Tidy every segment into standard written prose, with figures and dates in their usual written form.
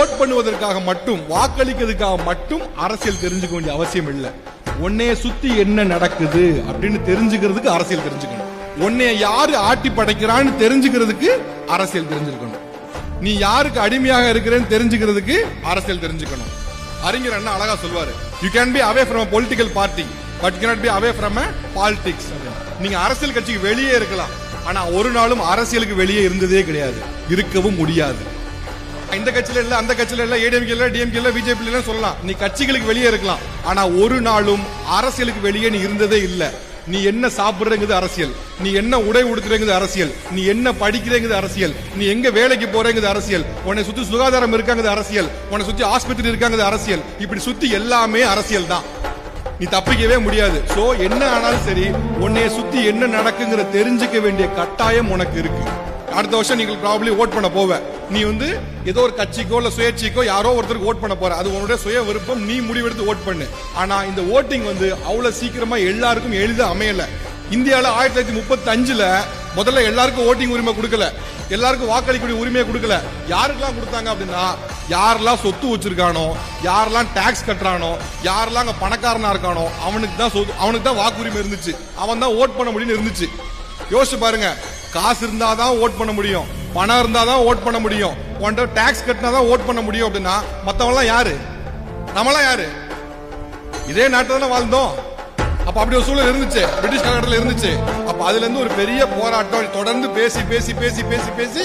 Vote பண்ணுவதற்காக மட்டும் வாக்களிக்கிறதுக்காக மட்டும் அரசியல் தெரிஞ்சுக்க வேண்டிய அவசியம் இல்லை. உன்னைய சுத்தி என்ன நடக்குது அப்படின்னு தெரிஞ்சுக்கிறதுக்கு அரசியல் தெரிஞ்சுக்கணும். உன்னைய யாரு ஆட்டி படைக்கிறான்னு தெரிஞ்சுக்கிறதுக்கு அரசியல் தெரிஞ்சுக்கணும். நீ யாருக்கு அடிமையாக இருக்கிறேன்னு தெரிஞ்சுக்கிறதுக்கு அரசியல் தெரிஞ்சுக்கணும். அறிஞர் அண்ணா அழகா சொல்வாரு, you can be away from political party but cannot be away from politics. நீங்க அரசியல் கட்சிக்கு வெளியே இருக்கலாம், ஆனா ஒரு நாளும் அரசியலுக்கு வெளியே இருந்ததே கிடையாது, இருக்கவும் முடியாது. இந்த கட்சியில இல்ல, அந்த கட்சியில இல்ல, ஏடிஎம்கே இல்ல, டிஎம்கே இல்ல, பிஜேபி இல்ல சொல்லலாம். நீ கட்சிகளுக்கு வெளியே இருக்கலாம், ஆனா ஒரு நாளும் அரசியலுக்கு வெளியே நீ இருந்ததே இல்ல. நீ என்ன சாப்பிடுறங்கிறது அரசியல், நீ என்ன உடை உடுத்துறங்கிறது அரசியல், நீ என்ன படிக்கிறங்கிறது அரசியல், நீ எங்க வேலைக்கு போறங்கிறது அரசியல், உன்னை சுத்தி சுகாதாரம் இருக்காங்கிறது அரசியல், உன்னை சுத்தி ஆஸ்பத்திரி இருக்காங்கிறது அரசியல். இப்படி சுத்தி எல்லாமே அரசியல் தான். நீ தப்பிக்கவே முடியாது. சோ என்ன ஆனாலும் சரி, உன்னைய சுத்தி என்ன நடக்குங்கிற தெரிஞ்சுக்க வேண்டிய கட்டாயம் உனக்கு இருக்கு. அடுத்த வருஷம் நீங்க ப்ராபபிலி ஓட் பண்ண போவ. நீ ஏதோ ஒரு கட்சிக்கோ இல்ல சுயேட்சைக்கோ யாரோ ஒருத்தருக்கு ஓட் பண்ண போற. அது உன்னுடைய சுய விருப்பம், நீ முடிவெடுத்து ஓட் பண்ணு. ஆனா இந்த ஓட்டிங் அவ்வளவு சீக்கிரமா எல்லாருக்கும் எளிதா அமையல. இந்தியால 1935ல முதல்ல எல்லாருக்கும் ஓட்டிங் உரிமை கொடுக்கல, எல்லாருக்கும் வாக்களிக்கூடிய உரிமையை கொடுக்கல. யாருக்கெல்லாம் கொடுத்தாங்க அப்படின்னா, யாரெல்லாம் சொத்து வச்சிருக்கானோ, யாரெல்லாம் டாக்ஸ் கட்டுறானோ, யாரெல்லாம் அங்க பணக்காரனா இருக்கானோ அவனுக்கு தான் வாக்குரிமை இருந்துச்சு, அவன் தான் ஓட் பண்ண முடியும்னு இருந்துச்சு. யோசிச்சு பாருங்க, காசு இருந்தாதான் ஓட் பண்ண முடியும், பணம் இருந்தாதான் ஓட் பண்ண முடியும், டாக்ஸ் கட்டினாதான் ஓட் பண்ண முடியும் அப்படின்னா மத்தவங்க யாரு? நம்மளாம் யாரு? இதே நாட்டில் தானே வாழ்ந்தோம். அப்ப அப்படி ஒரு சூழல் இருந்துச்சு, பிரிட்டிஷ் காலகட்டத்தில் இருந்துச்சு. அப்ப அதுல இருந்து ஒரு பெரிய போராட்டம் தொடர்ந்து பேசி பேசி பேசி பேசி பேசி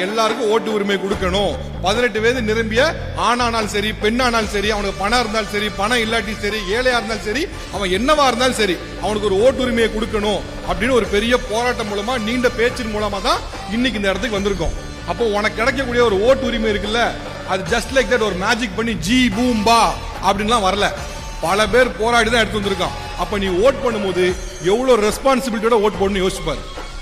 எல்லாருக்கும் ஓட்டு உரிமை கொடுக்கணும். 18 வயது நிரம்பிய ஆணானாலும் சரி, பெண்ணானாலும் சரி, அவனுக்கு பணம் இருந்தாலும் சரி, பணம் இல்லாட்டி சரி, ஏழையா இருந்தாலும் சரி, அவன் என்னவா இருந்தாலும் சரி, அவனுக்கு ஒரு ஓட்டு உரிமையை கொடுக்கணும் அப்படின்னு ஒரு பெரிய போராட்டம் மூலமா, நீண்ட பேச்சின் மூலமா தான் இன்னைக்கு இந்த இடத்துக்கு வந்திருக்கோம். அப்போ உனக்கு கிடைக்கக்கூடிய ஒரு ஓட்டு உரிமை இருக்குல்ல, அது ஜஸ்ட் லைக் தட் ஒரு மேஜிக் பண்ணி ஜி பூம் பா அப்படின்லாம் வரல. பல பேர் போராடி தான் எடுத்து வந்திருக்கான். அப்ப நீ ஓட் பண்ணும்போது எவ்வளவு ரெஸ்பான்சிபிலிட்டியோட ஓட் பண்ணு யோசிப்பாரு.